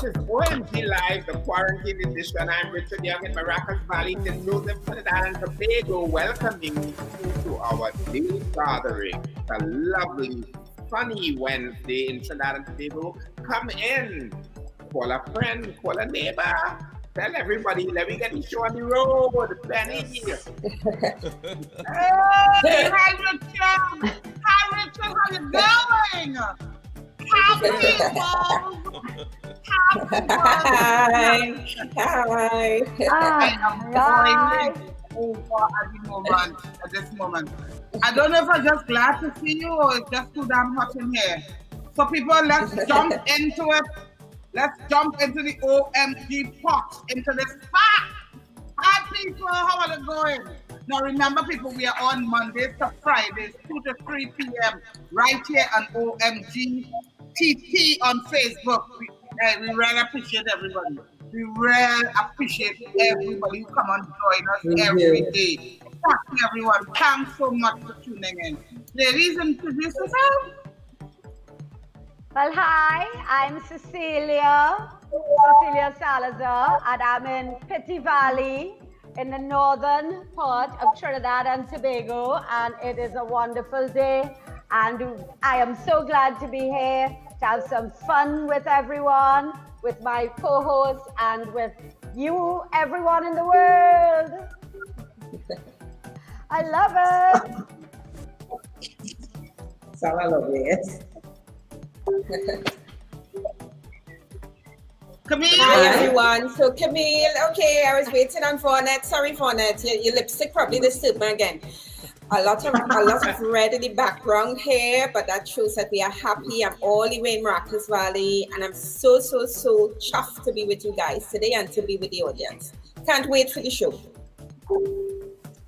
is OMG Live, the quarantine edition. I'm Richard Young in Maracas Valley, St. Joseph, Trinidad and Tobago, welcoming you to our daily gathering. It's a lovely, sunny Wednesday in Trinidad and Tobago. Come in, call a friend, call a neighbor. Tell everybody, let me get the show on the road. Benny. Hey, hi Richard. Hi Richard, how you going? Happy World. Hi. I am boiling over at this moment. I don't know if I'm just glad to see you or it's just too damn hot in here. So people, let's jump into it. Let's jump into the OMG pot, into the spa. Hi people, how are you going? Now remember people, we are on Mondays to Fridays, 2 to 3 p.m. right here on OMG TT on Facebook. We really appreciate everybody. We really appreciate everybody who come and join us every day. Thank you everyone. Thanks so much for tuning in. Ladies, introduce yourself. Well, hi, I'm Cecilia Salazar, and I'm in Pitti Valley in the northern part of Trinidad and Tobago, and it is a wonderful day, and I am so glad to be here to have some fun with everyone, with my co-host, and with you, everyone in the world. I love it. Sarah Lovelace. Camille. Hi everyone. So Camille, okay, I was waiting on Fournette. Sorry, Fournette, your lipstick probably disturbed me again. A lot of red in the background here, but that shows that we are happy. I'm all the way in Maracas Valley, and I'm so chuffed to be with you guys today and to be with the audience. Can't wait for the show.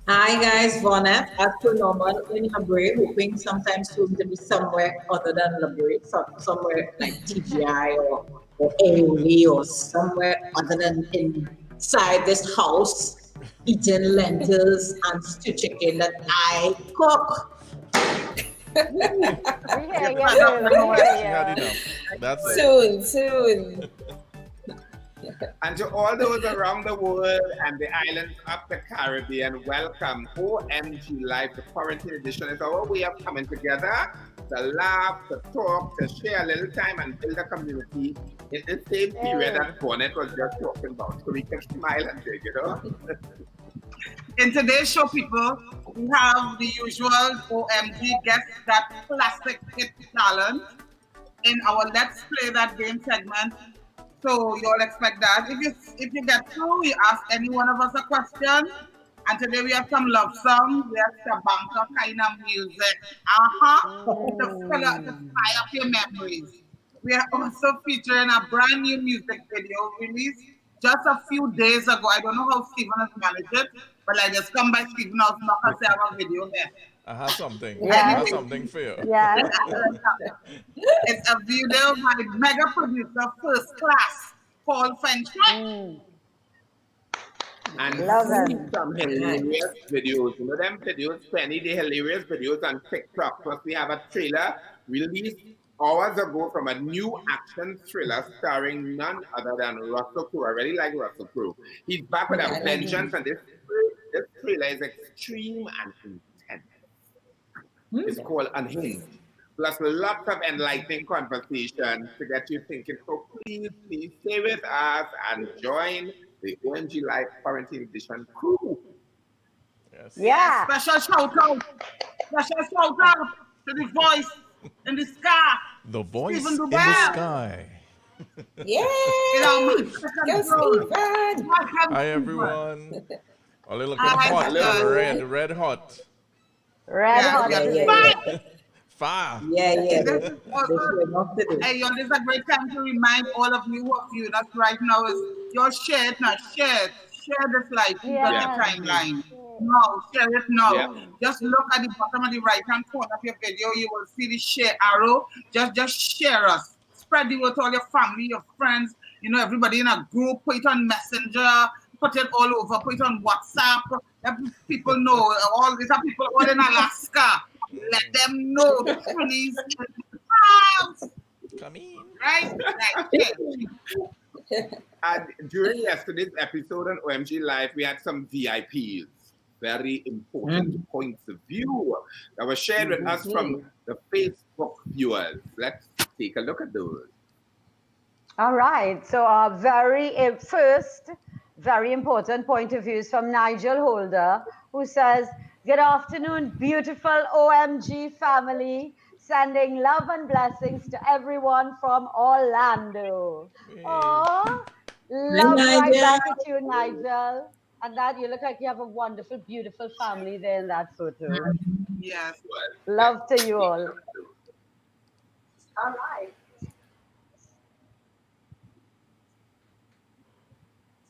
Hi guys, Vonette, as per normal in Labrie, hoping sometimes soon to be somewhere other than Labrie, somewhere like TGI or AOV or somewhere other than inside this house, eating lentils and stew chicken that I cook. Soon. And to all those around the world and the islands of the Caribbean, welcome. OMG Live, the quarantine edition, is our way of coming together to laugh, to talk, to share a little time and build a community in the same period that Fournette was just talking about. So we can smile and take it off. In today's show, people, we have the usual OMG guest, that classic hit talent in our Let's Play That Game segment. So you'll expect that. If you get through, you ask any one of us a question. And today we have some love songs. We have some banker kind of music. To fire up your memories. We are also featuring a brand new music video released just a few days ago. I don't know how Stephen has managed it, but I just come by Stephen's house and say I have a video there. I have something. Yeah. I have something for you. Yeah. It's a video by mega producer First Class, Paul Fenchman. And Love some hilarious videos. You know them videos, Penny, the hilarious videos on TikTok. Plus we have a trailer released hours ago from a new action thriller starring none other than Russell Crowe. I really like Russell Crowe. He's back with a vengeance, and this thriller is extreme and intense. It's called Unhinged. Plus lots of enlightening conversation to get you thinking. So please stay with us and join the OMG Live Quarantine Edition crew. Yes. Yeah. Special shout out to the voice in the sky. The voice Stephen in the Duval. sky. Yay! Go Stephen! Hi everyone. A little Hi, hot, Stephen. red hot. Red hot. Yeah. Fire. Yeah. This is a great time to remind all of you who are viewing us right now is your share it now. Share this live. Put on your timeline. No, share it now. Yeah. Just look at the bottom of the right hand corner of your video. You will see the share arrow. Just share us. Spread the word to all your family, your friends, everybody in a group. Put it on Messenger. Put it all over. Put it on WhatsApp. Let people know. All these are people all in Alaska. Let them know the police in the house. Come in. Right? Yeah. And during yesterday's episode on OMG Live, we had some VIPs, very important points of view that were shared with us from the Facebook viewers. Let's take a look at those. All right. So our first, very important point of view is from Nigel Holder, who says, "Good afternoon, beautiful OMG family. Sending love and blessings to everyone from Orlando." Oh, love right back at you, Nigel. And that you look like you have a wonderful, beautiful family there in that photo. Yes. Love to you all. All right.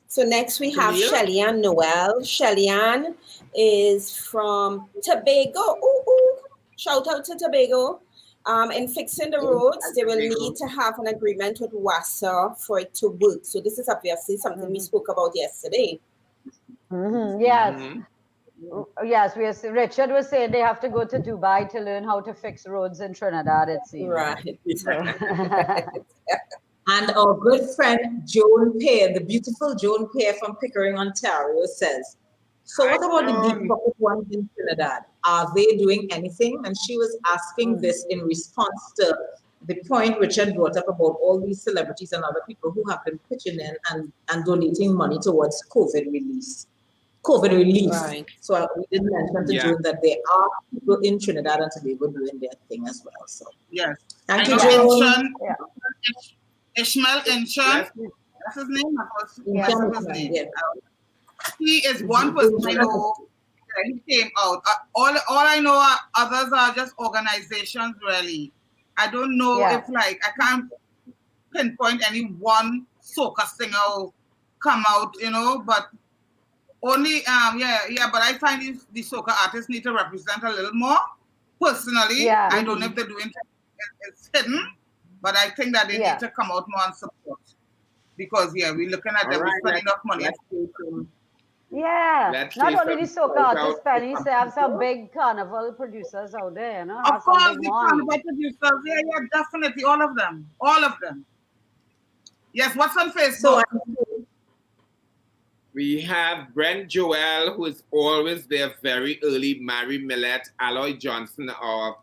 So next we have Camille? Shelly-Ann Noel. Shelly-Ann is from Tobago. Ooh, ooh. Shout out to Tobago. In fixing the roads, they will need to have an agreement with WASA for it to work. So this is obviously something we spoke about yesterday. Yes. Yes, Richard was saying they have to go to Dubai to learn how to fix roads in Trinidad, it seems. Right. And our good friend Joan Pear, the beautiful Joan Pear from Pickering, Ontario, says, "So what about the deep pocket ones in Trinidad? Are they doing anything?" And she was asking this in response to the point Richard brought up about all these celebrities and other people who have been pitching in and donating money towards COVID relief. Right. So we did mention to June that there are people in Trinidad and Tobago doing their thing as well. So yes, thank I you, know June. Ishmael Inchon, that's his name. That's his name. Yeah. He is one person I know. He came out. All I know are others are just organizations. Really, I don't know if I can't pinpoint any one soca singer who come out, but only but I find the soca artists need to represent a little more. Personally, I don't know if they're doing it's hidden, but I think that they need to come out more and support because we're looking at them spending enough money. Not only the soca artists, Penny, they have some big carnival producers out there, Of course, the carnival producers, definitely, all of them. Yes, what's on Facebook? We have Brent Joel, who is always there very early, Mary Millett, Aloy Johnson, our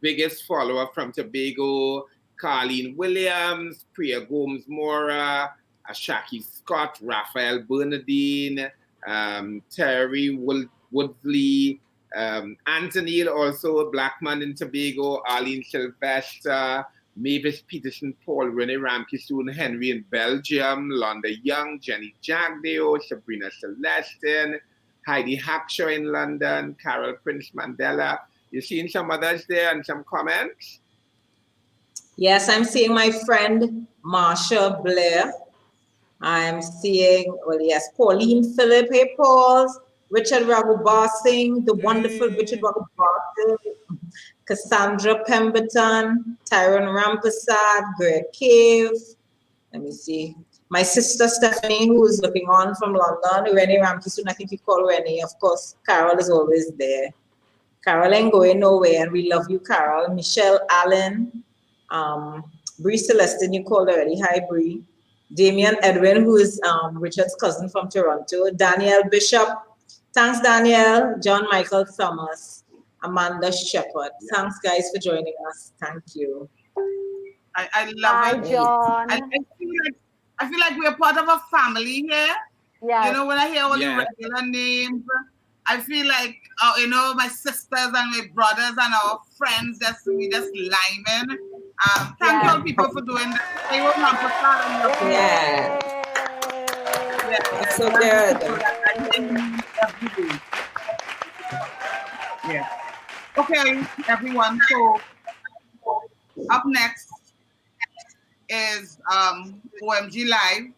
biggest follower from Tobago, Carlene Williams, Priya Gomes Mora, Ashaki Scott, Raphael Bernadine, Terry Woodley, Anthony, also a black man in Tobago, Arlene Sylvester, Mavis Peterson, Paul, Rene Ramkissoon, Henry in Belgium, Londa Young, Jenny Jagdeo, Sabrina Celestin, Heidi Hackshaw in London, Carol Prince Mandela. You seeing some others there and some comments? Yes, I'm seeing my friend Marsha Blair. I'm seeing, Pauline Phillip, hey Paul, Richard Raghubar Singh, the wonderful Richard Raghubar, Cassandra Pemberton, Tyrone Rampasad, Greg Cave. Let me see. My sister Stephanie, who is looking on from London, Renee Ramkissoon, I think you call Renee. Of course, Carol is always there. Carol ain't going nowhere, and we love you, Carol. Michelle Allen, Bree Celestin, you called already. Hi, Bree. Damian Edwin, who is Richard's cousin from Toronto. Danielle Bishop. Thanks, Danielle. John Michael Thomas. Amanda Shepard. Thanks, guys, for joining us. Thank you. I love it. John. I feel like we're part of a family here. Yeah. When I hear all the regular names, I feel like my sisters and my brothers and our friends we just liming. Thank you all people for doing that. That's so good. Yeah. Okay, everyone. So up next is OMG Live.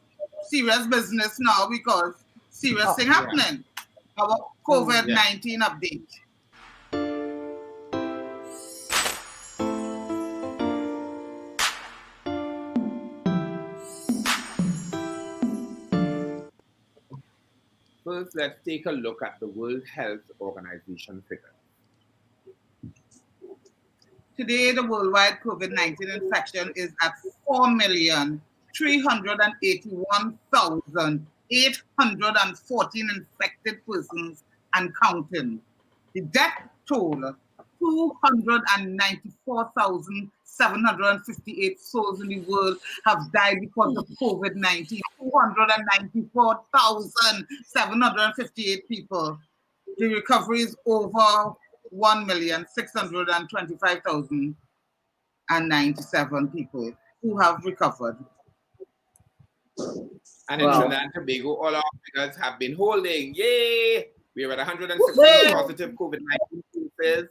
Serious business now because serious thing happening. Our COVID-19 update. First, let's take a look at the World Health Organization figures. Today, the worldwide COVID-19 infection is at 4,000,000 381,814 infected persons and counting. The death toll, 294,758 souls in the world have died because of COVID-19. 294,758 people. The recovery is over 1,625,097 people who have recovered. And in Wow. Trinidad and Tobago, all our figures have been holding. Yay! We are at 116 positive COVID-19 cases.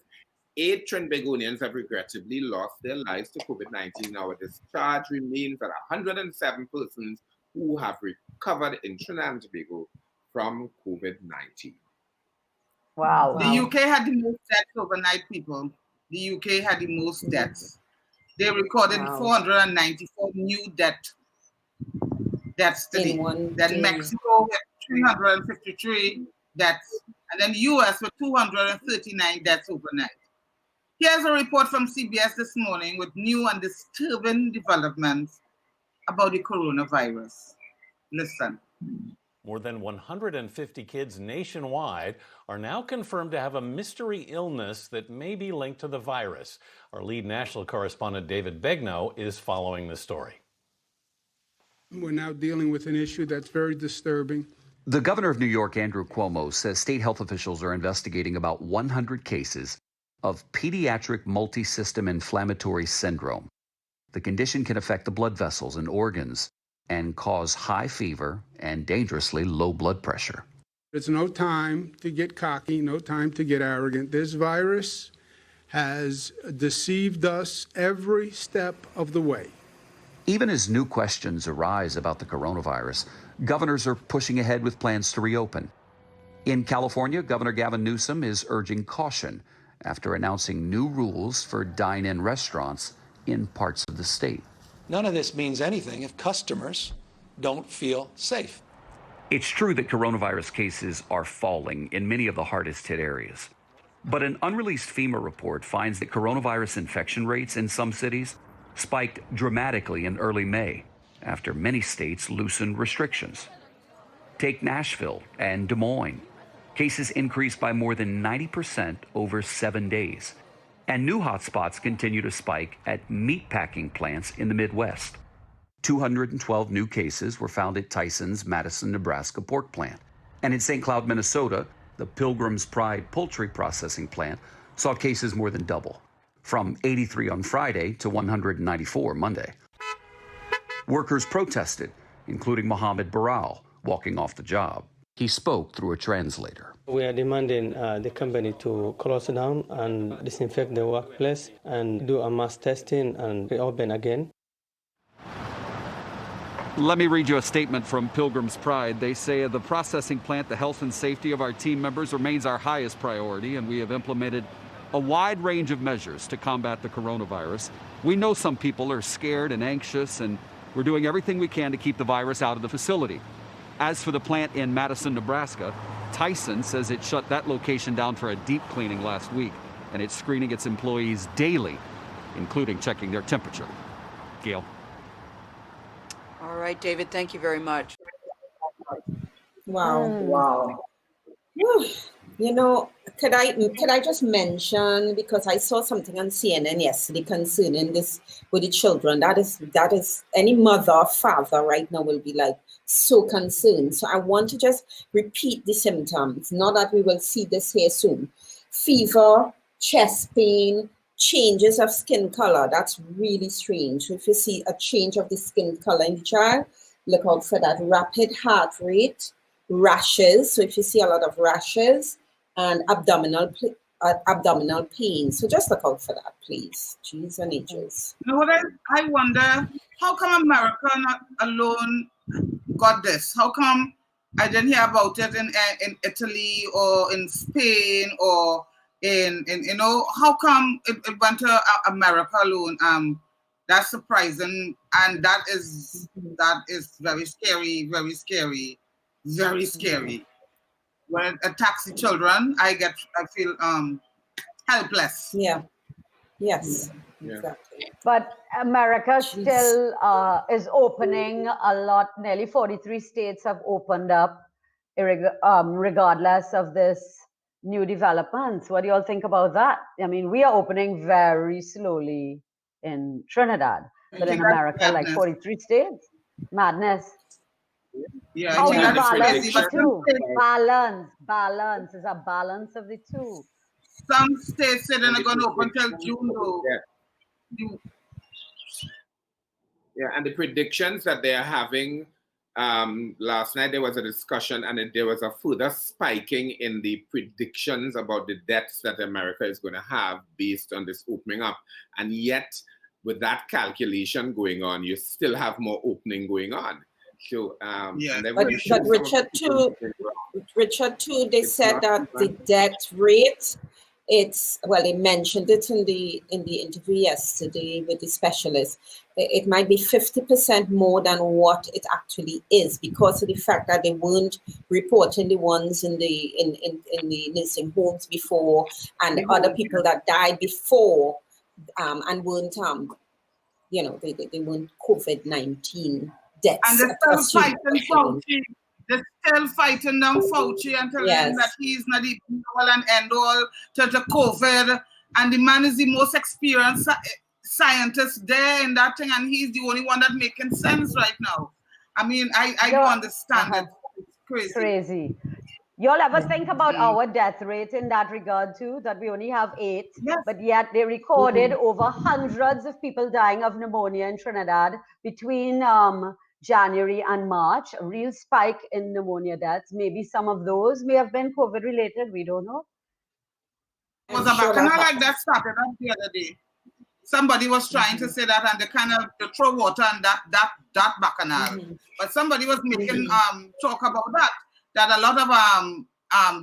8 Trinbagonians have regrettably lost their lives to COVID-19. Our discharge remains at 107 persons who have recovered in Trinidad and Tobago from COVID-19. Wow. The UK had the most deaths overnight, people. The UK had the most deaths. They recorded 494 new deaths today. In one Then day. Mexico with 353 deaths. And then the US with 239 deaths overnight. Here's a report from CBS this morning with new and disturbing developments about the coronavirus. Listen. More than 150 kids nationwide are now confirmed to have a mystery illness that may be linked to the virus. Our lead national correspondent, David Begnaud, is following the story. We're now dealing with an issue that's very disturbing. The governor of New York, Andrew Cuomo, says state health officials are investigating about 100 cases of pediatric multisystem inflammatory syndrome. The condition can affect the blood vessels and organs and cause high fever and dangerously low blood pressure. It's no time to get cocky, no time to get arrogant. This virus has deceived us every step of the way. Even as new questions arise about the coronavirus, governors are pushing ahead with plans to reopen. In California, Governor Gavin Newsom is urging caution after announcing new rules for dine-in restaurants in parts of the state. None of this means anything if customers don't feel safe. It's true that coronavirus cases are falling in many of the hardest hit areas. But an unreleased FEMA report finds that coronavirus infection rates in some cities spiked dramatically in early May after many states loosened restrictions. Take Nashville and Des Moines. Cases increased by more than 90% over 7 days. And new hotspots continue to spike at meatpacking plants in the Midwest. 212 new cases were found at Tyson's Madison, Nebraska pork plant. And in St. Cloud, Minnesota, the Pilgrim's Pride poultry processing plant saw cases more than double, from 83 on Friday to 194 Monday. Workers protested, including Mohammed Baral, walking off the job. He spoke through a translator. We are demanding the company to close down and disinfect the workplace and do a mass testing and reopen again. Let me read you a statement from Pilgrim's Pride. They say, the processing plant, the health and safety of our team members remains our highest priority, and we have implemented a wide range of measures to combat the coronavirus. We know some people are scared and anxious, and we're doing everything we can to keep the virus out of the facility. As for the plant in Madison, Nebraska, Tyson says it shut that location down for a deep cleaning last week, and it's screening its employees daily, including checking their temperature. Gail. All right, David, thank you very much. Wow. Wow. Whew. You know, could I just mention, because I saw something on CNN yesterday concerning this with the children. That is any mother or father right now will be like so concerned. So I want to just repeat the symptoms. Not that we will see this here soon. Fever, chest pain, changes of skin color. That's really strange. So if you see a change of the skin color in the child, look out for that. Rapid heart rate, rashes. So if you see a lot of rashes, and abdominal pain. So just look out for that, please. Jeez and ages. You know what I wonder? How come America not alone got this? How come I didn't hear about it in Italy or in Spain or in how come it went to America alone? That's surprising, and that is very scary, very scary, very scary. When it attacks the children, I feel helpless. Yeah. Yes. Exactly. But America still is opening a lot. Nearly 43 states have opened up, regardless of this new developments. What do you all think about that? I mean, we are opening very slowly in Trinidad, but in America, like 43 states, madness. Yeah, How I do think you that's balance crazy. the But two? Balance is a balance of the two. some states say they're not going to open till June, though. Yeah, and the predictions that they are having, last night there was a discussion and there was a further spiking in the predictions about the deaths that America is going to have based on this opening up. And yet, with that calculation going on, you still have more opening going on. So, and then But Richard too, they it's said not that the death rate, they mentioned it in the interview yesterday with the specialist. It might be 50% more than what it actually is because of the fact that they weren't reporting the ones in the nursing homes before and other people that died before and weren't they weren't COVID-19 deaths. And they're still fighting Fauci. They're still fighting down Fauci and telling him that he's not the all and end all to the COVID. And the man is the most experienced scientist there in that thing, and he's the only one that's making sense right now. I mean, I don't understand it. It's crazy. Crazy. Y'all ever think about our death rate in that regard too? That we only have 8, but yet they recorded over hundreds of people dying of pneumonia in Trinidad between January and March. A real spike in pneumonia deaths. Maybe some of those may have been COVID related. We don't know. It was a bacchanal like that started up the other day. Somebody was trying to say that, and they throw water on that bacchanal. But somebody was making talk about that a lot of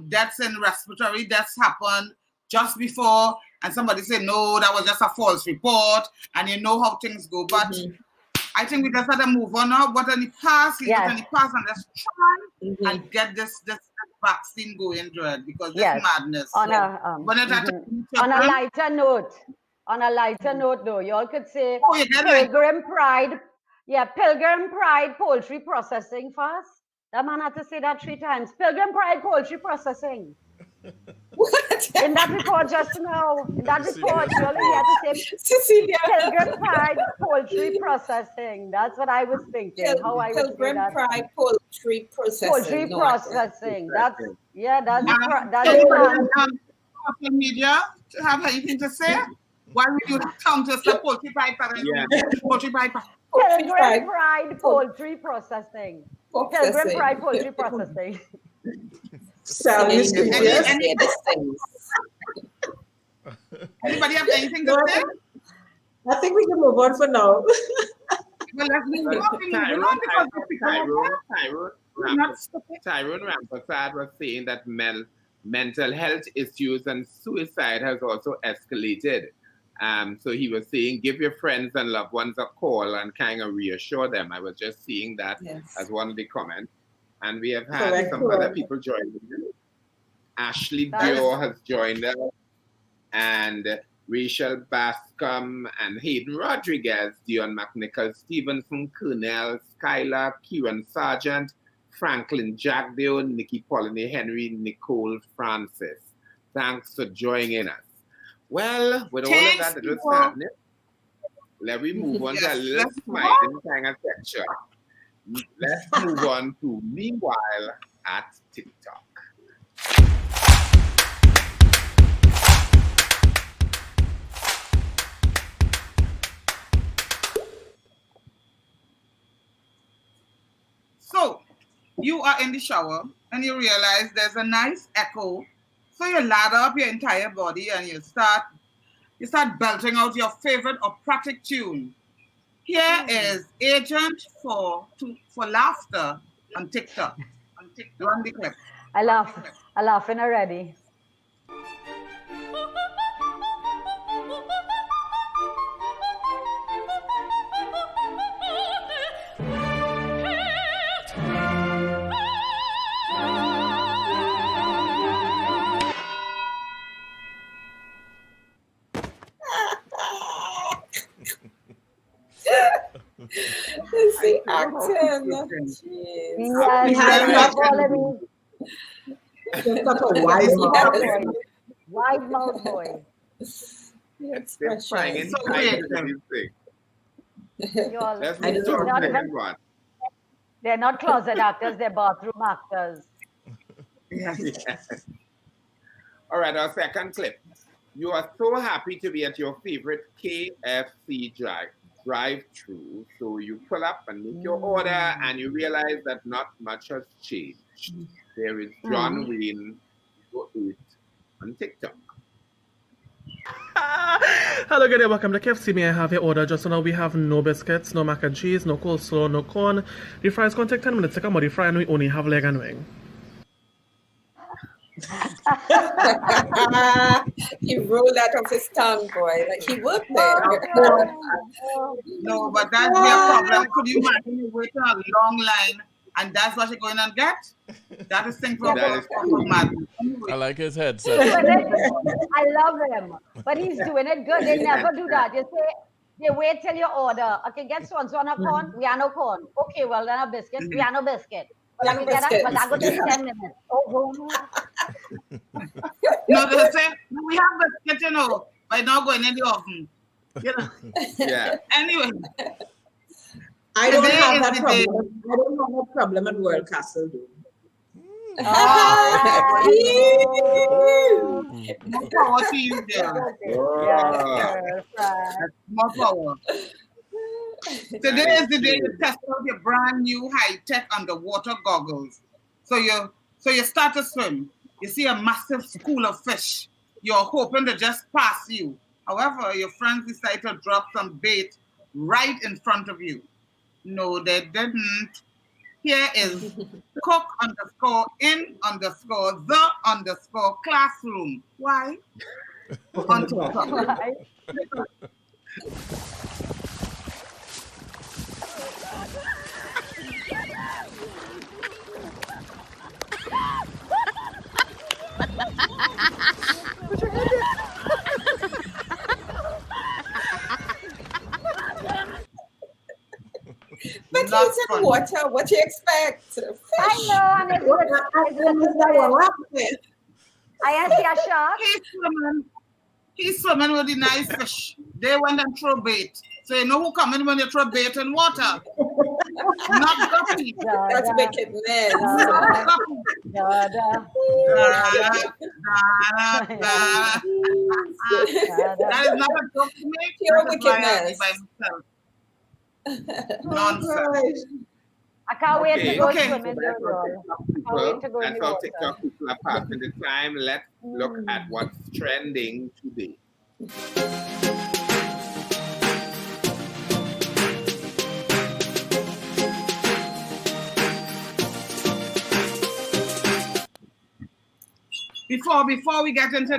deaths and respiratory deaths happened just before, and somebody said no, that was just a false report, and you know how things go. But I think we just had to move on now. What in the past, leave it in the past, and let's try and get this vaccine going, Dread, because this madness. On a lighter note, though, y'all could say Pilgrim Pride. Yeah, Pilgrim Pride poultry processing first. That man had to say that 3 times. Pilgrim Pride poultry processing. What? In that report just now. In that report, you only had to say Cecilia. Pilgrim Pride poultry processing. That's what I was thinking. How I would say that. Pilgrim Pride poultry processing. Poultry processing. That's social media have anything to say? Why would you counter the poultry pride? Poultry pride. Pilgrim Pride poultry processing. Pilgrim Pride poultry processing. Anybody have anything to say? I think we can move on for now. Well, let's move on. Tyrone Rampersad was saying that mental health issues and suicide has also escalated. So he was saying, give your friends and loved ones a call and kind of reassure them. I was just seeing that as one of the comments. And we have had some other people join. Ashley Dior has joined us, and Rachel Bascom and Hayden Rodriguez, Dion McNichol, Stevenson, Colonel, Skylar, Kieran Sargent, Franklin Jackdale, Nikki Pollini Henry, Nicole Francis. Thanks for joining us. Well, with all of that was happening, let me move on to a little smiling kind of section. Let's move on to Meanwhile at TikTok. So, you are in the shower and you realize there's a nice echo. So you lather up your entire body and you start belting out your favorite operatic tune. Here is Agent for Laughter on TikTok. Run the clip. I'm laughing already. Acting. Yes, I love all of these. Just such a wise mouth. Wide mouth boy. They're finding So time to weird. do these things. You all, Let's move to our second one. they're not closet actors, they're bathroom actors. Yes. Yes. All right, our second clip. You are so happy to be at your favorite KFC drive-through. So you pull up and make your order and you realize that not much has changed. There is John Wayne 08 on TikTok. Hello, good day. Welcome to KFC. May I have your order? Just so now we have no biscuits, no mac and cheese, no coleslaw, no corn. The fries going to take 10 minutes to come out. The fry and we only have leg and wing. He rolled that off his tongue, boy. Like he worked there. No, but that's their problem. Could you imagine you wait in a long line and that's what you're going to get? That is thing for madness. I like his headset. I love him, but he's doing it good. They never do that. You say, they wait till you order. Okay, get so and so on a corn. We are no corn. Okay, well then a biscuit. We are no biscuit. Well, No you get that, biscuit. but that go take 10 minutes. Oh, No, they say, we have biscuit, you know, but not going in the oven. You know? Yeah. Anyway. I don't Today have is that the problem. day. I don't have that problem at World Castle, dude. More power to you there. More power. Today is the day you test out your brand new high-tech underwater goggles. So you start to swim. You see a massive school of fish. You're hoping to just pass you. However, your friends decide to drop some bait right in front of you. No, they didn't. Here is cook_in_the_classroom. Why? On TikTok. But he's in water. What do you expect? I know, and I see a shark. He's swimming with the nice fish. They went and throw bait. So you know who come in when you throw bait in water? Not guppy. That's wickedness. That is not a joke to me. Pure That is why I wickedness. be by myself. Nonsense. I can't wait to go Okay. swimming. That's how TikTok people are passing the time. Let's look at what's trending today. Before we get into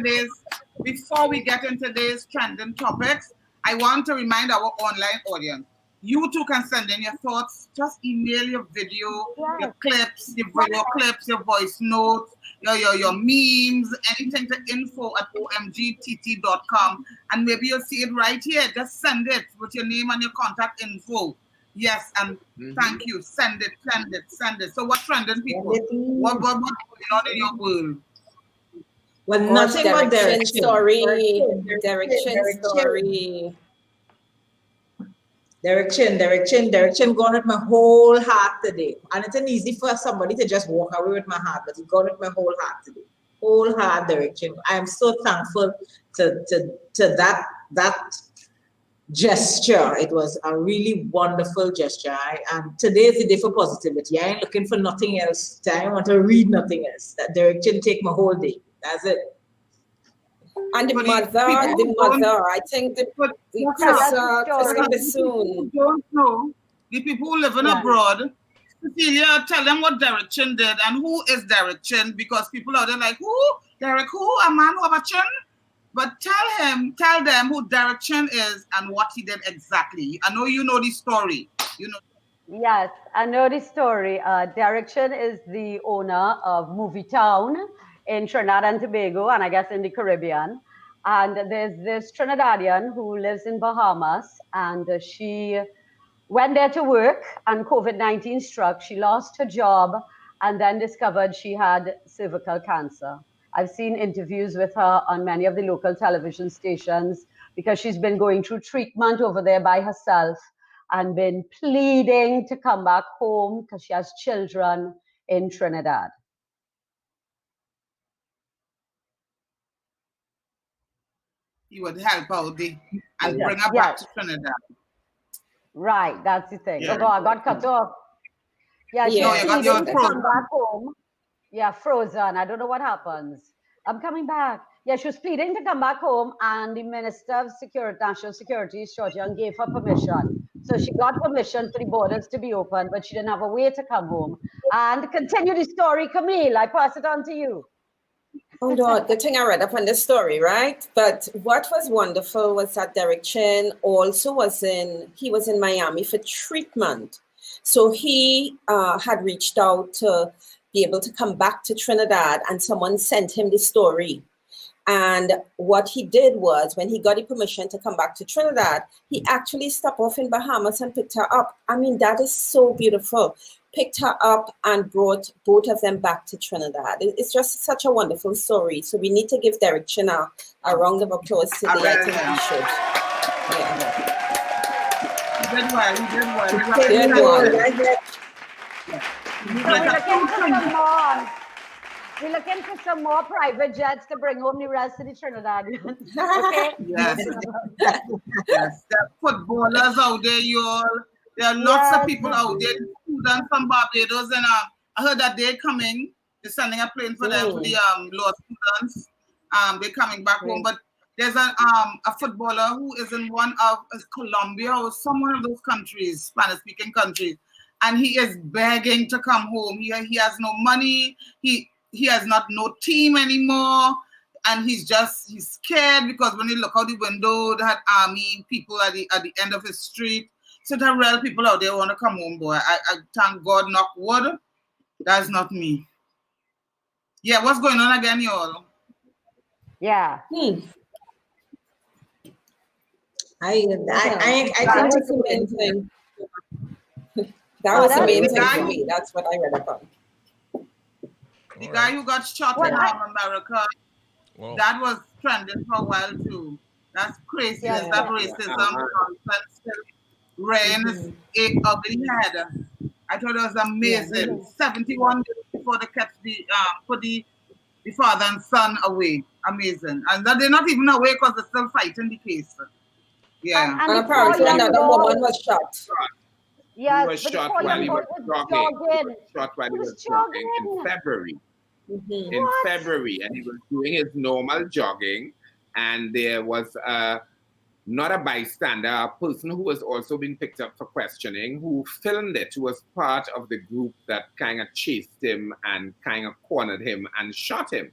this trending topics, I want to remind our online audience. You too can send in your thoughts. Just email your video, your clips, your video clips, your voice notes, your memes, anything to info@omgtt.com, and maybe you'll see it right here. Just send it with your name and your contact info. Yes, and thank you. Send it. So what trending people? What going on in your world? Well, nothing but direction direction. story. Direction gone with my whole heart today. And it's not easy for somebody to just walk away with my heart, but it's gone with my whole heart today. Whole heart direction. I am so thankful to that gesture. It was a really wonderful gesture. And today is the day for positivity. I ain't looking for nothing else. I don't want to read nothing else. That direction take my whole day. That's it. And the mother, I think the Chris soon. Don't know the people who live in abroad. Cecilia, tell them what Direction did and who is Direction, because people out there like, who? Derek who? A man who have a chin? But tell them who Direction is and what he did exactly. I know you know the story. You know. Yes, I know the story. Direction is the owner of Movie Town in Trinidad and Tobago, and I guess in the Caribbean. And there's this Trinidadian who lives in Bahamas, and she went there to work and COVID-19 struck. She lost her job and then discovered she had cervical cancer. I've seen interviews with her on many of the local television stations because she's been going through treatment over there by herself and been pleading to come back home because she has children in Trinidad. You would help out and bring her back to Trinidad. Right, that's the thing. Yeah. Oh, God, I got cut off. Yeah, she's pleading to come back home. Yeah, frozen. I don't know what happens. I'm coming back. Yeah, she was pleading to come back home, and the Minister of National Security, Shorty, gave her permission. So she got permission for the borders to be open, but she didn't have a way to come home. And continue the story, Camille. I pass it on to you. Oh, Lord, good thing I read up on this story, right? But what was wonderful was that Derek Chin also was in Miami for treatment. So he had reached out to be able to come back to Trinidad, and someone sent him the story. And what he did was, when he got the permission to come back to Trinidad, he actually stopped off in Bahamas and picked her up. I mean, that is so beautiful. Picked her up and brought both of them back to Trinidad. It's just such a wonderful story. So we need to give Derek Chin a round of applause today. I think we should. He did well. We're looking for some more private jets to bring home the rest of the Trinidadians. Okay? Yes. Yes. There are footballers out there, y'all. There are lots of people out there, students from Barbados, and I heard that they're coming. They're sending a plane for them, for the law students. They're coming back home. But there's a footballer who is in one of Colombia or some one of those countries, Spanish-speaking countries, and he is begging to come home. He has no money. He has no team anymore, and he's scared because when you look out the window, they had army people at the end of his street. So there are real people out there who want to come home, boy. I thank God, knock wood. That's not me. Yeah, what's going on again, y'all? Yeah. I think that's the main thing. That was the main thing for me. That's what I read about. The guy who got shot in America, that was trending for a while too. That's crazy. That racism nonsense ran its ugly head. I thought it was amazing. 71 days before they kept put the father and son away. Amazing. And that they're not even away because they're still fighting the case. Yeah. And apparently another woman was shot. Yes, he was shot while he was jogging. Shot while he was jogging in February. In February, and he was doing his normal jogging, and there was not a bystander, a person who was also being picked up for questioning, who filmed it, who was part of the group that kind of chased him and kind of cornered him and shot him.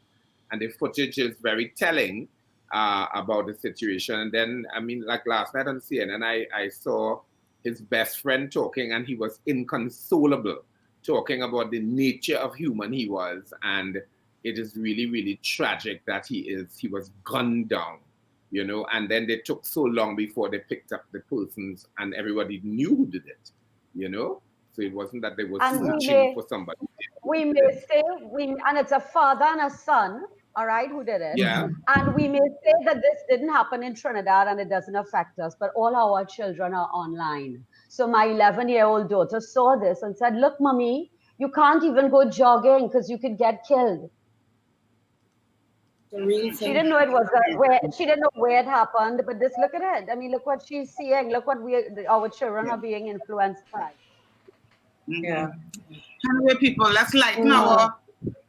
And the footage is very telling about the situation. And then, I mean, like last night on CNN, I saw his best friend talking, and he was inconsolable, talking about the nature of human he was, and it is really, really tragic that he was gunned down, you know, and then they took so long before they picked up the persons, and everybody knew who did it, you know, so it wasn't that they were searching for somebody. We may say, and it's a father and a son, all right, who did it. Yeah. And we may say that this didn't happen in Trinidad and it doesn't affect us, but all our children are online. So my 11-year-old daughter saw this and said, look, mommy, you can't even go jogging because you could get killed. She didn't know it was she didn't know where it happened, but look at it. I mean, look what she's seeing. Look what our children are being influenced by. Yeah. Anyway, people, let's lighten our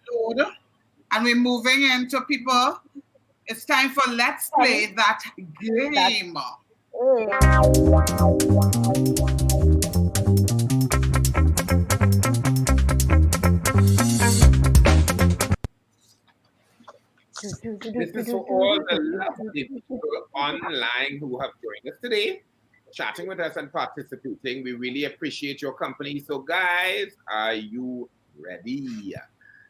load. And we're moving into people. It's time for Let's Play That Game. This is for all the lovely people online who have joined us today, chatting with us and participating. We really appreciate your company. So guys, are you ready?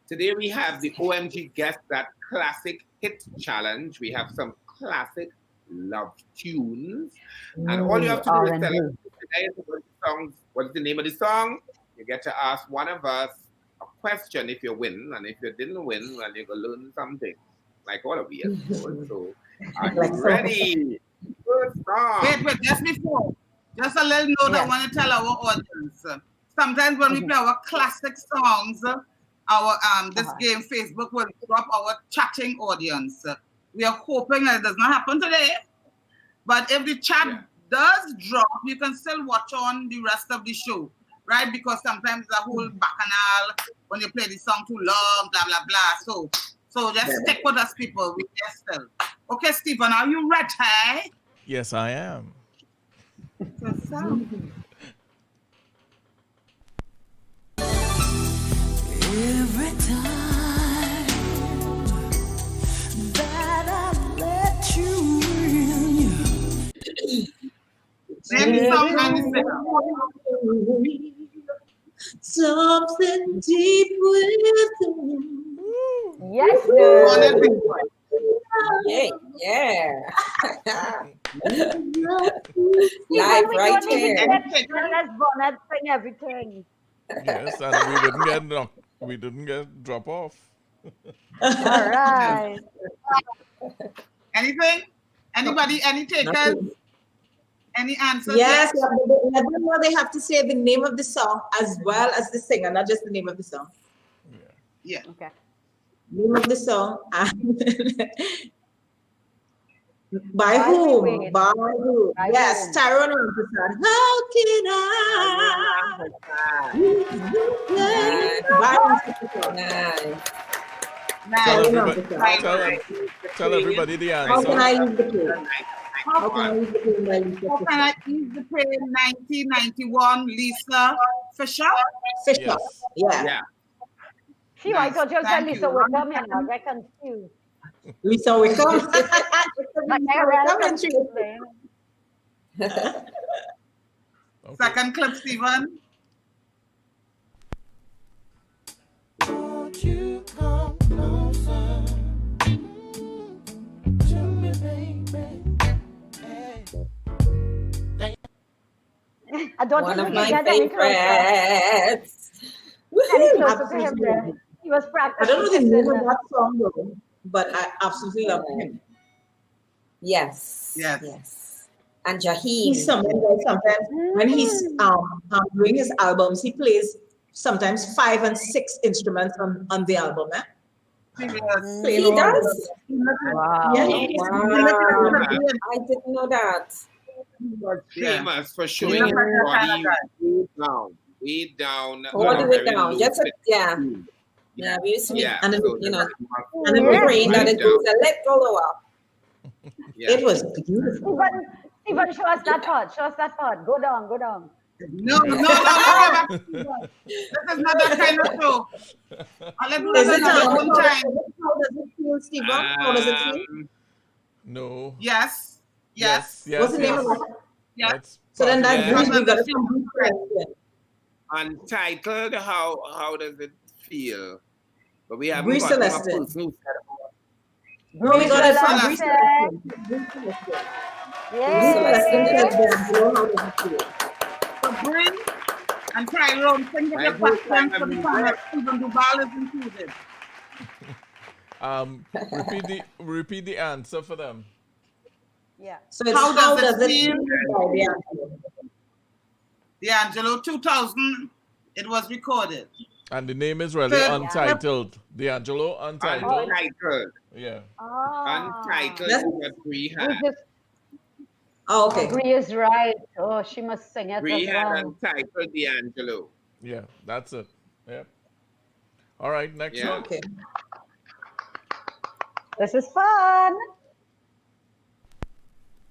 Today we have the OMG Guess That Classic Hit Challenge. We have some classic love tunes. And all you have to do is tell us What's the name of the song? You get to ask one of us a question if you win, and if you didn't win, well, you're going to learn something. Like all of you. So, are you ready? First song. Wait, just before. Just a little note I want to tell our audience. Sometimes when we play our classic songs, our this game, Facebook will drop our chatting audience. We are hoping that it does not happen today. But if the chat does drop, you can still watch on the rest of the show, right? Because sometimes the whole bacchanal, when you play the song too long, blah, blah, blah. So just stick with us, people. We are still. Okay, Stephen, are you ready? Yes, I am. Every time that I let you in, something deep within. Yes, yeah. Live right here. Let's Bonnet sing everything. Yes, and we didn't get drop off. All right. Anything? Anybody? Any takers? Any answers? Yes, let them know they have to say the name of the song as well as the singer, not just the name of the song. Yeah. Okay. Name of the song and by whom? By who? Yes, Tyrone Rampersad. How can I? Tell everybody the answer. How can I use the play? How can I use the play? 1991, Lisa Fisher? Fisher, yeah. See, I thought you said Lisa Wickham, and I got confused. Lisa Wickham? Second clip, Stephen. Won't you come closer to me, baby? I don't One think of we my can get any closer. favorites. Any closer to him there. He was I practicing. don't know the name of that song though, but I absolutely love him. Yes. And Jaheem. He's someone that sometimes when he's doing his albums, he plays sometimes 5 and 6 instruments on the album. He does? Wow. Yeah, I didn't know that. He was famous for showing his body way down. All the way down. Just yeah, we used to be, and then we praying that it goes a little lower. It was beautiful. Stephen, show us that part. Go down. No. This is not that kind of show. I'll let you know one time. How does it feel, Stephen? How does it feel? No. Yes. What's the name of that? Yes. So then that's we got to Untitled, how does it feel? But we haven't Bree got a Celestin. person who said No, we got it from Bree Celestin. So Bree and Tyrone, sing your questions for the panel. Stephen Duval is included. Repeat the answer for them. Yeah. So how does it feel? D'Angelo, 2000, it was recorded. And the name is really Untitled. D'Angelo, Untitled. Untitled. Yeah. Untitled is what Bree had. Oh, okay. Bree is right. Oh, she must sing it Bree as had well. Untitled D'Angelo. Yeah, that's it. Yep. All right, next one. Okay. This is fun.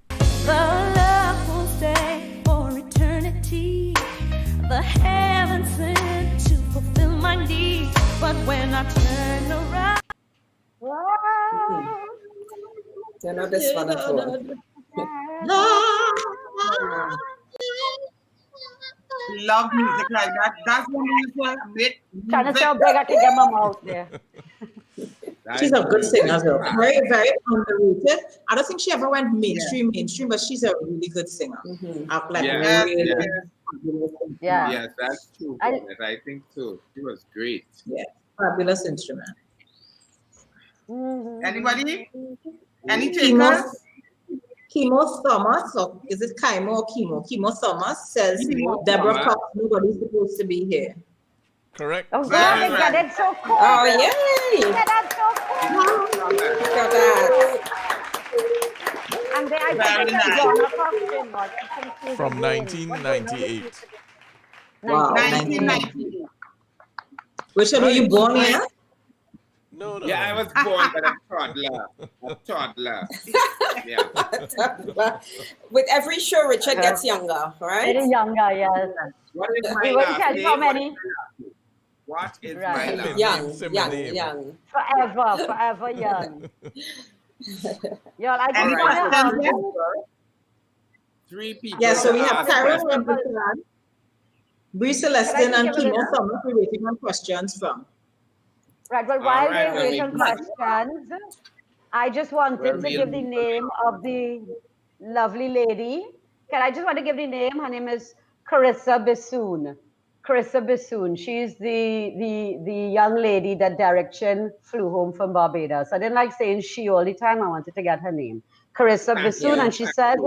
The love will stay for eternity. The heaven sent to fulfill my needs. But when I turn around, You know this one as well. Love music like that. That's when we used to make Trying to say how big I can get my mouth there. She's a good singer as well. Very, very underrated. I don't think she ever went mainstream, but she's a really good singer. Yes, that's true. I think so. She was great. Yeah, fabulous instrument. Anybody? Any takers? Chemo Thomas, or is it Chemo or Chemo? Chemo Thomas says Deborah Cox, nobody's supposed to be here. Correct. Oh, God, they got it so cool. Oh, yay. They got that so cool. Got that. And they, I think From 1998. Wow. 1998. Which one were you born here? No. Yeah, I was born by a toddler. Yeah. With every show, Richard gets younger, right? Getting younger, yes. What is my We won't last tell name? you how many. What is Right. my last Young. Forever young. Y'all, I Any just questions? want to 3 people. Yeah, so we have Karen questions. Rambutan, Bree Celestin, and Chemo Thomas. We're waiting on questions from. Right, but while right, we're waiting on questions, I just wanted to give the name of the lovely lady. I just want to give the name. Her name is Carissa Bissoon. Carissa Bissoon. She's the young lady that Derek Chin flew home from Barbados. I didn't like saying she all the time. I wanted to get her name. Carissa Bissoon, and she says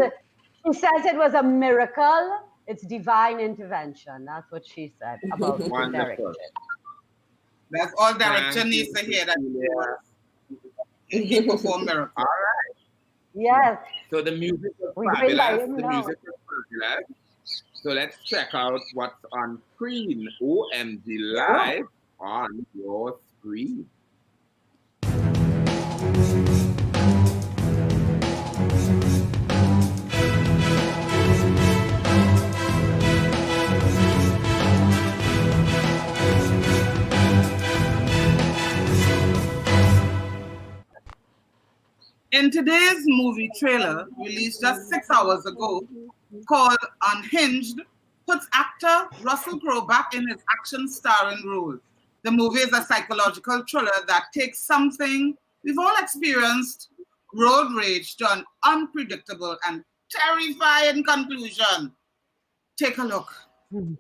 it was a miracle. It's divine intervention. That's what she said about Derek Chin. That's all direction needs to hear that. He performed miracles. All right. Yes. So the music was We fabulous. bring The that in music was fabulous. So let's check out what's on screen. OMG Live on your screen. In today's movie trailer, released just 6 hours ago, called Unhinged, puts actor Russell Crowe back in his action-starring role. The movie is a psychological thriller that takes something we've all experienced, road rage, to an unpredictable and terrifying conclusion. Take a look. Come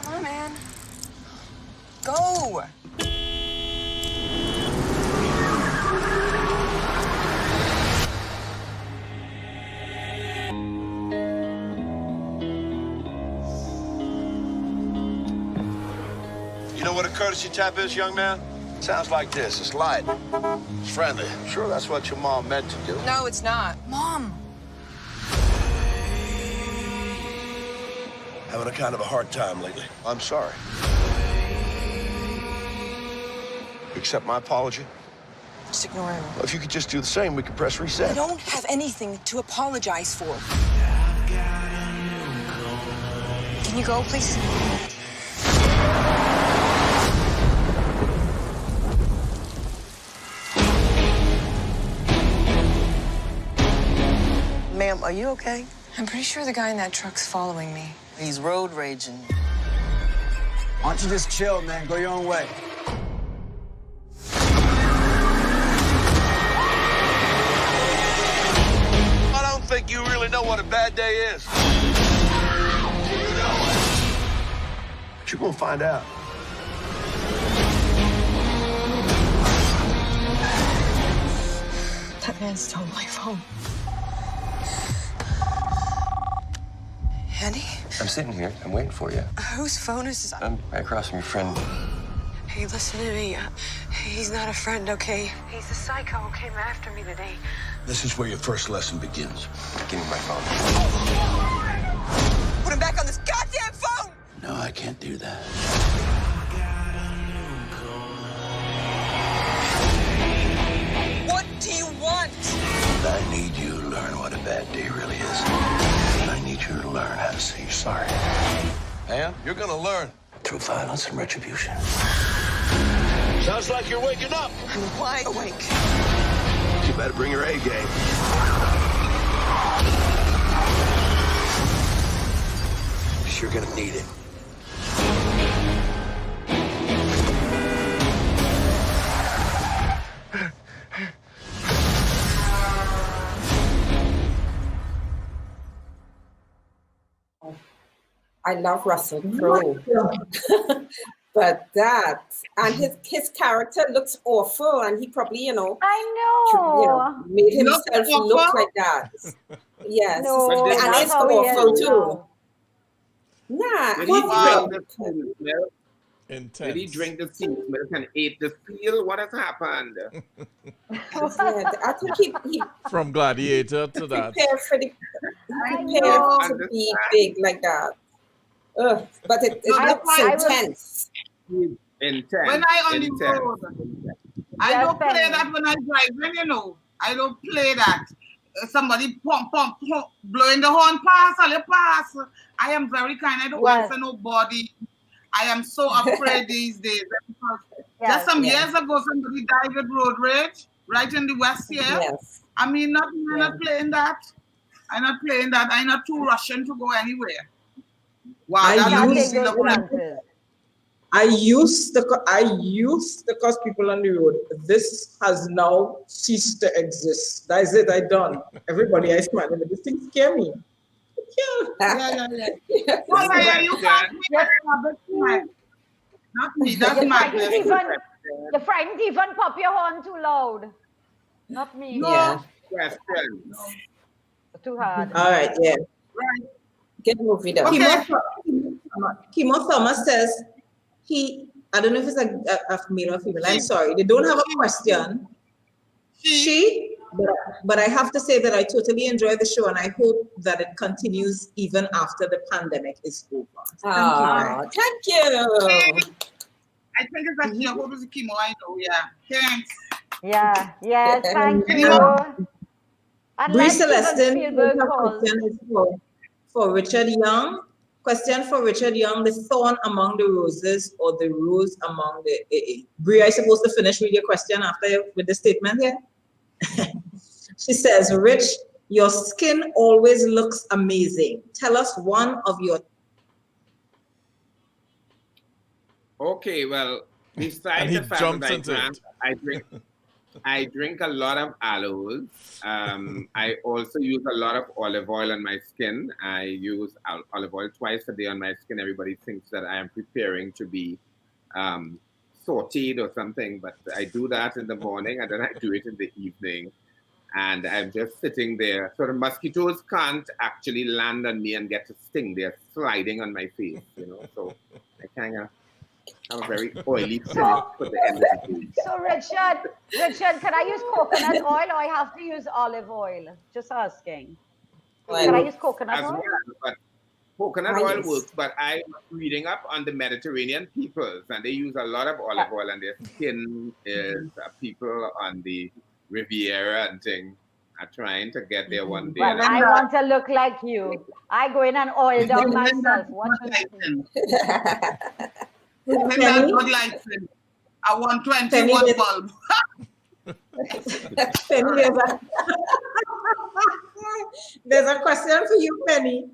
on, man. Go! You know what a courtesy tap is, young man? Sounds like this. It's light. It's friendly. Sure, that's what your mom meant to do. No, it's not. Mom! Having a kind of a hard time lately. I'm sorry. Accept my apology? Just ignore him. Well, if you could just do the same, we could press reset. I don't have anything to apologize for. Can you go, please? Ma'am, are you okay? I'm pretty sure the guy in that truck's following me. He's road raging. Why don't you just chill, man? Go your own way. I don't think you really know what a bad day is. But you're gonna find out. That man stole my phone. Andy? I'm sitting here. I'm waiting for you. Whose phone is this? I'm right across from your friend. Hey, listen to me. He's not a friend, okay? He's the psycho who came after me today. This is where your first lesson begins. Give me my phone. Put him back on this goddamn phone! No, I can't do that. What do you want? I need you to learn what a bad day really is. I need you to learn how to say you're sorry. And you're gonna learn. Through violence and retribution. Sounds like you're waking up. I'm wide awake. You better bring your A game. You're gonna need it. I love Russell Crowe. But that, and his character looks awful, and he probably, I know. made himself look like that. Yes. No, and that's it's how he awful is too. Nah, Did he drink the seal's milk? Intense. Did he drink the seal's milk and ate the seal? What has happened? I think he From Gladiator to that. prepared to be big like that. Ugh, but it looks intense. Intense. When I on the road, I don't play that when I drive. I don't play that. Somebody pump, blowing the horn, pass. I am very kind. I don't answer nobody. I am so afraid these days. Just some years ago, somebody died with road rage right in the West here. Yes. I mean, I'm not playing that. I'm not playing that. I'm not too rushing to go anywhere. Wow, I used to curse people on the road. This has now ceased to exist. That is it. I done. Everybody, I smile. This thing scare me. Yeah. You can't not me. That's my The frightened even pop your horn too loud. Not me. Yeah. Too hard. All right. Yeah. Right. Get movie though. Kimo Thomas says I don't know if it's a male or female. I'm sorry. They don't have a question. But I have to say that I totally enjoy the show and I hope that it continues even after the pandemic is over. Thank you. I think it's actually a hope it's a Kimo. I know. Yeah. Thanks. Yeah. Thank you. Bree Celestine, question is for Richard Young. Question for Richard Young: the thorn among the roses or the rose among the Bree, are you supposed to finish with your question with the statement here? She says, Rich, your skin always looks amazing. Tell us one of your... Okay, well, besides the fact that I drink a lot of aloes. I also use a lot of olive oil on my skin. I use olive oil twice a day on my skin. Everybody thinks that I am preparing to be sauteed or something, but I do that in the morning and then I do it in the evening. And I'm just sitting there. So the mosquitoes can't actually land on me and get to sting. They're sliding on my face, So I kind of have a very oily finish for the end of the day. So Richard, can I use coconut oil or I have to use olive oil? Just asking. Can I use coconut oil? But coconut oil works, but I was reading up on the Mediterranean peoples, and they use a lot of olive oil, and their skin is people on the Riviera and things are trying to get there one day. Well, I want to look like you. I go in and oil down myself. Watch me. Good lighting. I want 21 bulb. There's a question for you, Penny,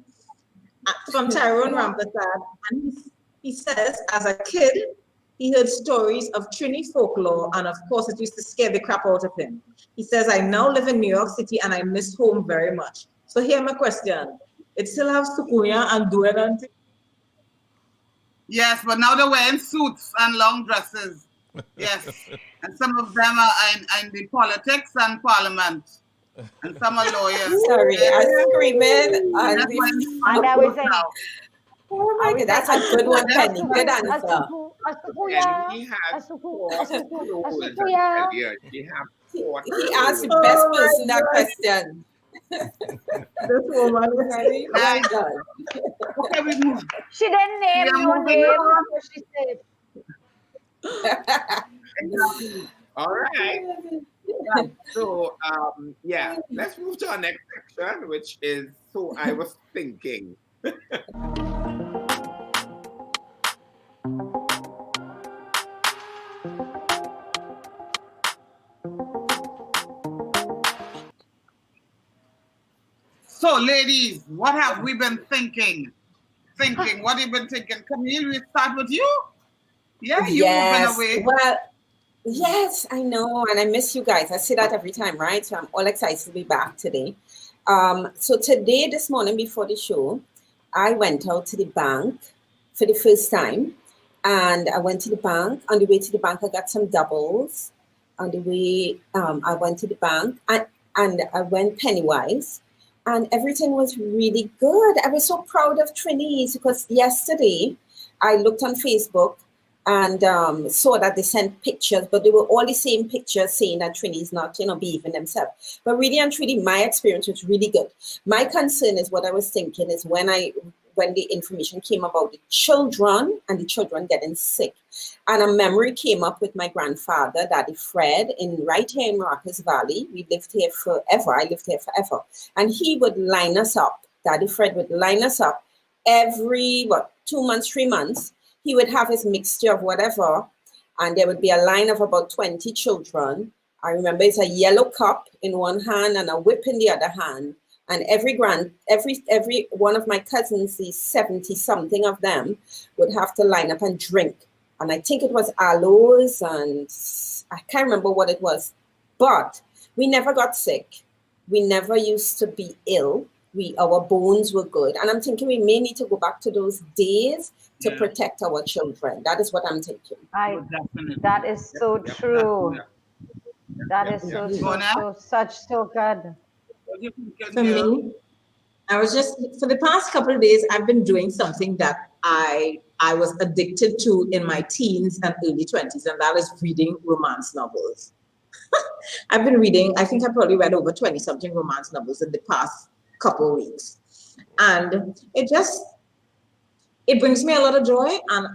from Tyrone Rampersad. And he says, as a kid, he heard stories of Trini folklore, and of course, it used to scare the crap out of him. He says, I now live in New York City, and I miss home very much. So here's my question. It still has Sukuya and Duet and things? Yes, but now they're wearing suits and long dresses. Yes. And some of them are in the politics and parliament. And some are lawyers. Sorry, I'm screaming. And I was saying, oh my God, that's a good one, Penny. Good answer. He asked the best person that question. This woman is very good. Okay, we move. She didn't name your name, she said. All right. So, let's move to our next section, which is So I Was Thinking. So, ladies, what have we been thinking? What have you been thinking? Camille, we start with you? Yeah, you've been away. Well, yes, I know, and I miss you guys. I say that every time, right? So I'm all excited to be back today. So today, this morning before the show, I went out to the bank for the first time, and I went to the bank. On the way to the bank, I got some doubles. On the way, I went to the bank, and I went Pennywise, and everything was really good. I was so proud of Trinis because yesterday I looked on Facebook and saw that they sent pictures, but they were all the same pictures saying that Trini is not, behaving themselves. But really and truly, my experience was really good. My concern is what I was thinking is when the information came about the children and the children getting sick. And a memory came up with my grandfather, Daddy Fred, right here in Marcus Valley. We lived here forever. I lived here forever. And he would line us up. Daddy Fred would line us up every, 2 months, 3 months. He would have his mixture of whatever, and there would be a line of about 20 children. I remember it's a yellow cup in one hand and a whip in the other hand. And every one of my cousins, the 70-something of them, would have to line up and drink. And I think it was aloes, and I can't remember what it was. But we never got sick. We never used to be ill. Our bones were good. And I'm thinking we may need to go back to those days to protect our children. That is what I'm thinking. That is so true. That is so good. For me, I was just, for the past couple of days, I've been doing something that I was addicted to in my teens and early 20s, and that is reading romance novels. I've been reading, I think I probably read over 20-something romance novels in the past couple of weeks. And it brings me a lot of joy, and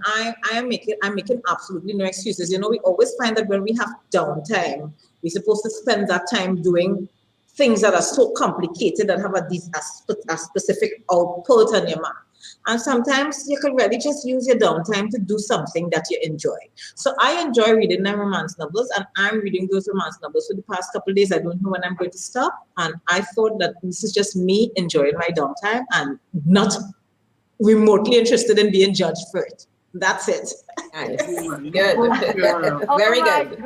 I'm making absolutely no excuses. We always find that when we have downtime, we're supposed to spend that time doing things that are so complicated and have a specific output on your mind. And sometimes you can really just use your downtime to do something that you enjoy. So I enjoy reading my romance novels, and I'm reading those romance novels for the past couple of days. I don't know when I'm going to stop. And I thought that this is just me enjoying my downtime and not remotely interested in being judged for it. That's it. Nice. Good. Very good.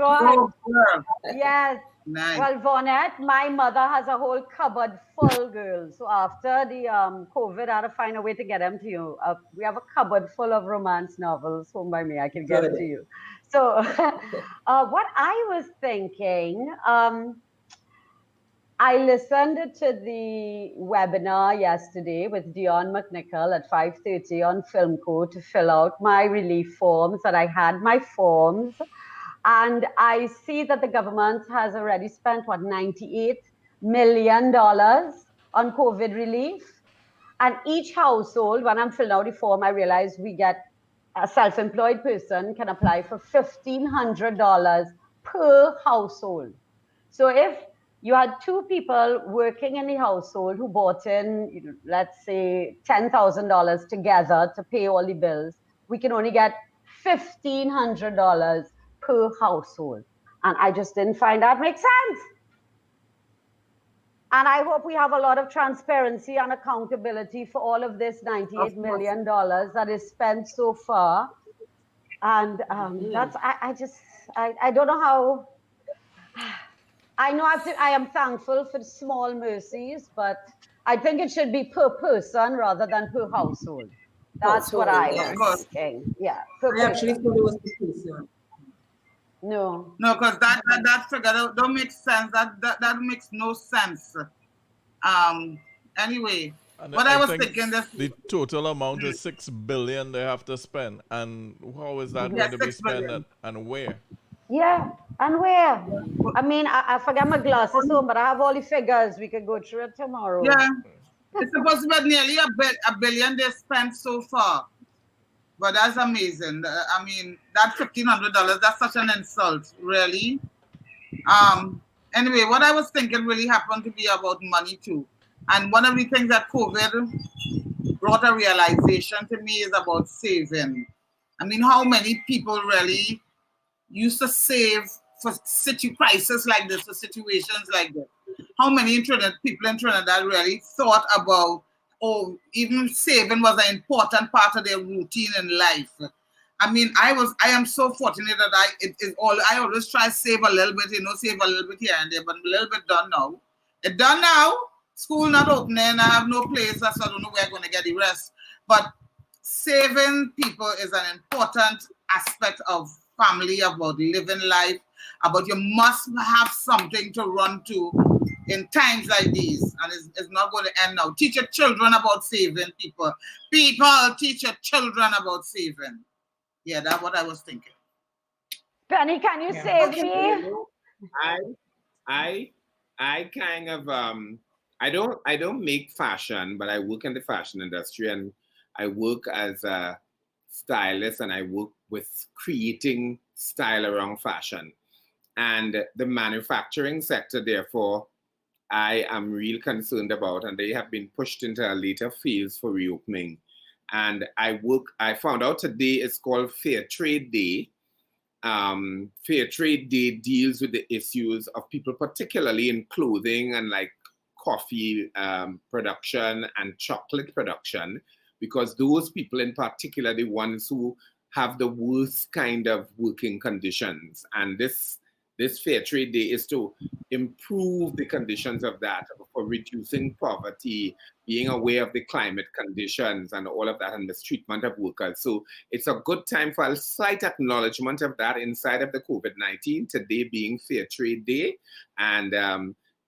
Yes. Nice. Well, Vonette, my mother has a whole cupboard full, girls. So after the COVID, I had to find a way to get them to you. We have a cupboard full of romance novels home by me. I can get it to you. So what I was thinking, I listened to the webinar yesterday with Dion McNichol at 5:30 on Filmco to fill out my relief forms, and I had my forms. And I see that the government has already spent, $98 million on COVID relief. And each household, when I'm filling out the form, I realize a self-employed person can apply for $1,500 per household. So if you had 2 people working in the household who bought in, let's say, $10,000 together to pay all the bills, we can only get $1,500 per household. And I just didn't find that make sense. And I hope we have a lot of transparency and accountability for all of this $98 million that is spent so far. And I don't know how. I am thankful for the small mercies, but I think it should be per person rather than per household. That's what I was thinking. Yeah. I actually thought it was per person. No, because that figure don't make sense. That makes no sense. Anyway, and what I was thinking, the total amount is $6 billion they have to spend, and how is that going to be spent, and where? Yeah, and where? I mean, I forgot my glasses home, but I have all the figures. We could go through it tomorrow. Yeah, it's supposed to be nearly a billion they spent so far. But that's amazing. I mean, that $1,500, that's such an insult, really. Anyway, what I was thinking really happened to be about money too. And one of the things that COVID brought a realization to me is about saving. I mean, how many people really used to save for crises like this, for situations like this? How many people in Trinidad really thought about, even saving was an important part of their routine in life. I mean, I am so fortunate that I always try to save a little bit, save a little bit here and there, but a little bit done now. It's done now. School not opening. I have no place, so I don't know where I'm going to get the rest. But saving people is an important aspect of family, about living life, about you must have something to run to in times like these, and it's not going to end now. Teach your children about saving people. People, teach your children about saving. Yeah, that's what I was thinking. Penny, can you save me? I kind of I don't make fashion, but I work in the fashion industry, and I work as a stylist, and I work with creating style around fashion. And the manufacturing sector, therefore, I am real concerned about, and they have been pushed into a later phase for reopening. And I found out today it's called Fair Trade Day. Fair Trade Day deals with the issues of people, particularly in clothing and like coffee production and chocolate production, because those people in particular are the ones who have the worst kind of working conditions. And this Fair Trade Day is to improve the conditions of that, for reducing poverty, being aware of the climate conditions and all of that, and mistreatment of workers. So it's a good time for a slight acknowledgement of that inside of the COVID-19, today being Fair Trade Day, and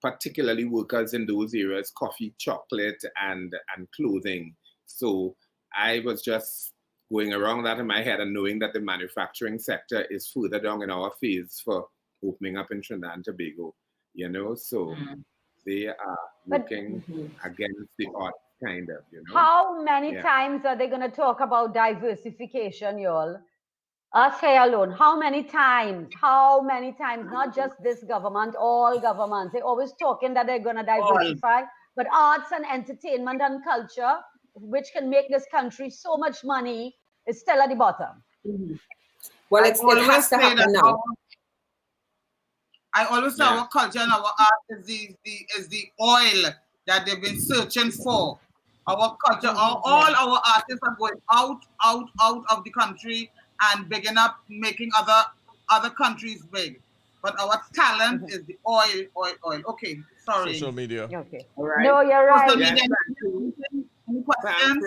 particularly workers in those areas, coffee, chocolate, and clothing. So I was just going around that in my head and knowing that the manufacturing sector is further down in our phase for opening up in Trinidad and Tobago, you know, so they are working against the odds, kind of, you know. How many times are they going to talk about diversification, y'all? Us here alone. How many times? How many times? Not just this government, all governments. They're always talking that they're going to diversify, but arts and entertainment and culture, which can make this country so much money, is still at the bottom. Well, it has to happen now. I always say our culture and our art is the oil that they've been searching for. Our culture, all our artists are going out of the country and bigging up, making other countries big. But our talent is the oil. Okay, sorry. Social media. Okay. All right. No, you're right. Social media. Any questions?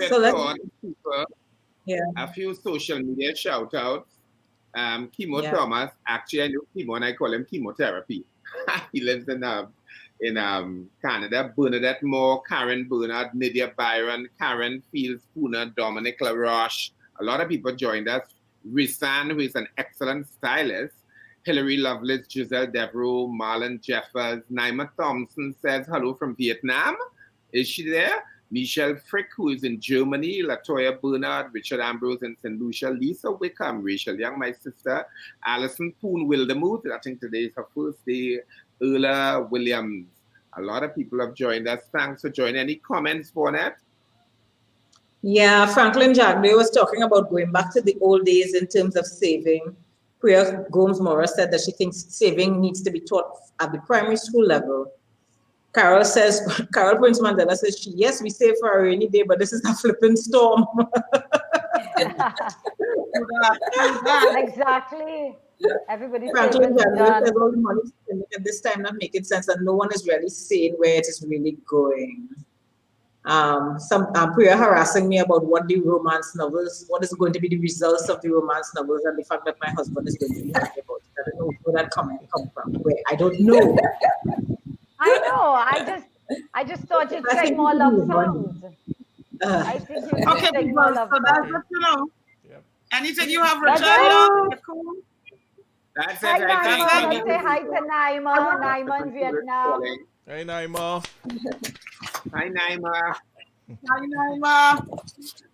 A few social media shout outs. Chemo Thomas, actually I know Chemo and I call him chemotherapy. He lives in Canada. Bernadette Moore, Karen Bernard, Nydia Byron, Karen Fields, Puna, Dominic LaRoche. A lot of people joined us. Risan, who is an excellent stylist. Hilary Lovelace, Giselle Devereaux, Marlon Jeffers. Naima Thompson says hello from Vietnam. Is she there? Michelle Frick, who is in Germany, Latoya Bernard, Richard Ambrose in St. Lucia, Lisa Wickham, Rachel Young, my sister, Alison Poon Wildermuth, I think today is her first day, Erla Williams. A lot of people have joined us. Thanks for joining. Any comments, Bonnet? Yeah, Franklin Jagde was talking about going back to the old days in terms of saving. Priya Gomes-Mora said that she thinks saving needs to be taught at the primary school level. Carol Prince Mandela says, yes, we save for a rainy day, but this is a flipping storm. Exactly. Everybody's Franklin Jagde says all the money at this time not making sense, and no one is really saying where it is really going. Priya harassing me about what the romance novels, what is going to be the results of the romance novels, and the fact that my husband is going to be happy about it. I don't know where that comment come from. Where I don't know. I know. I just thought you'd say more love songs. I think you'd okay, more love so that's songs. you know. Anything you have, Richard? That's it. I think. Say hi to Naima. Naima in Vietnam. Hey, Naima. Hi, Naima. Hi, Naima.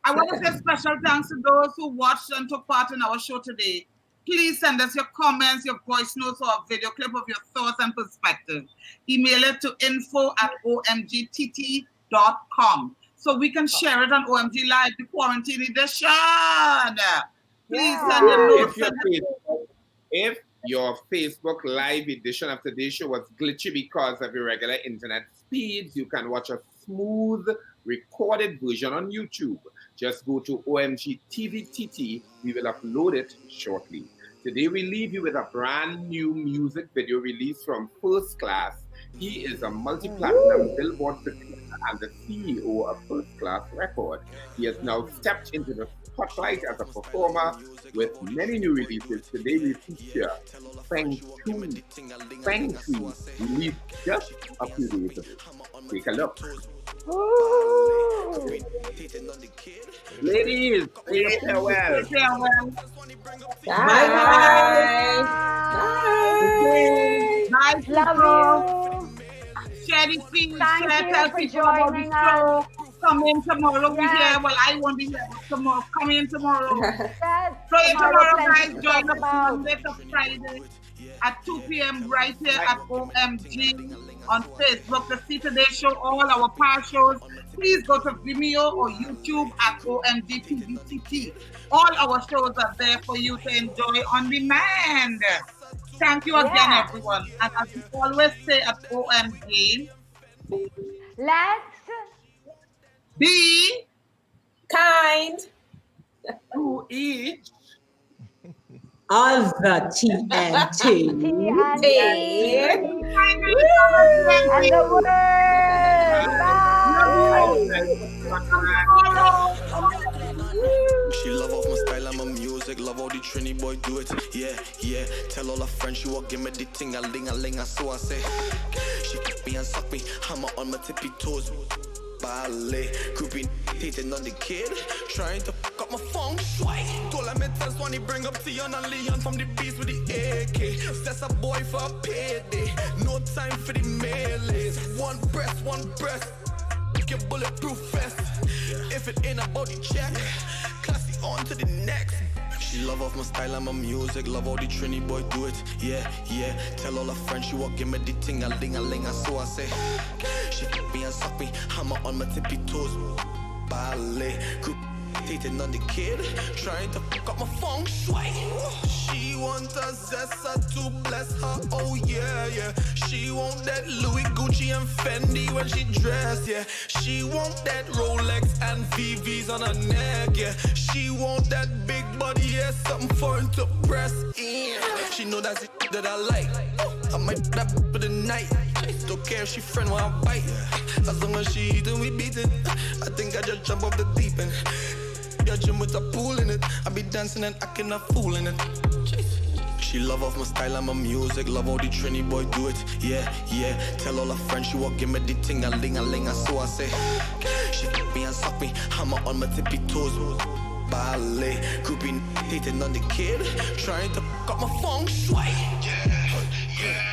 I want to say special thanks to those who watched and took part in our show today. Please send us your comments, your voice notes, or a video clip of your thoughts and perspectives. Email it to info@omgtt.com so we can share it on OMG Live, the Quarantine Edition. Please send your notes. If your Facebook Live edition of today's show was glitchy because of irregular internet speeds, you can watch a smooth recorded version on YouTube. Just go to OMG TV TT. We will upload it shortly. Today we leave you with a brand new music video released from First Class. He is a multi-platinum Billboard producer and the CEO of First Class Records. He has now stepped into the spotlight as a performer with many new releases. Today we feature Feng Shui. Feng Shui, released just a few days ago. Take a look. Ladies, say farewell. Bye. Bye. Love you. Share the feed, Thank share, you tell for people about the joining show. Come in tomorrow, we Yes. here. Well, I won't be here, but tomorrow. Come in tomorrow. Yes, So tomorrow, plenty guys, to join talk us about. Monday to Friday at 2 p.m. right here at OMG on Facebook to see today's show, all our past shows. Please go to Vimeo or YouTube at OMG TVCT. All our shows are there for you to enjoy on demand. Thank you again, Yeah. everyone. And as we always say at OMG, Let's be kind to each other TNT. and the world. She love off my style and my music, love how the Trini boy do it. Yeah, yeah. Tell all her friends she walk, give me the ting a ling a ling. So I say, she kick me and suck me, hammer on my tippy toes. Ballet, grouping, dating on the kid, trying to fuck up my feng shui. Told him it's just when he bring up Tion and Leon from the beast with the AK. That's a boy for a payday, no time for the melees. One breath. Get bulletproof vest. If it ain't about the check, classy on to the next. She love off my style and my music, love how the Trini boy do it. Yeah, yeah. Tell all her friends she walk, give me the ting a ling. So I say, she kick me and suck me, hammer on my tippy toes. Ballet, group dating on the kid, trying to fuck up my feng shui. She want a Zessa to bless her, oh yeah, yeah. She want that Louis, Gucci and Fendi when she dress, yeah. She want that Rolex and VVs on her neck, yeah. She want that big body, yeah, something foreign to press in. She know that's it that I like. I might that for the night. Don't care if she friend when I bite. As long as she eatin', we beatin'. I think I just jump off the deep end. Your gym with a pool in it. I be dancing and acting a fool in it. She love off my style and my music, love how the Trini boy do it. Yeah, yeah. Tell all her friends she walk, give me the ting a ling. So I say, she kick me and suck me, hammer on my tippy toes. Ballet, grouping, dating on the kid, trying to fuck up my feng shui. Yeah, yeah.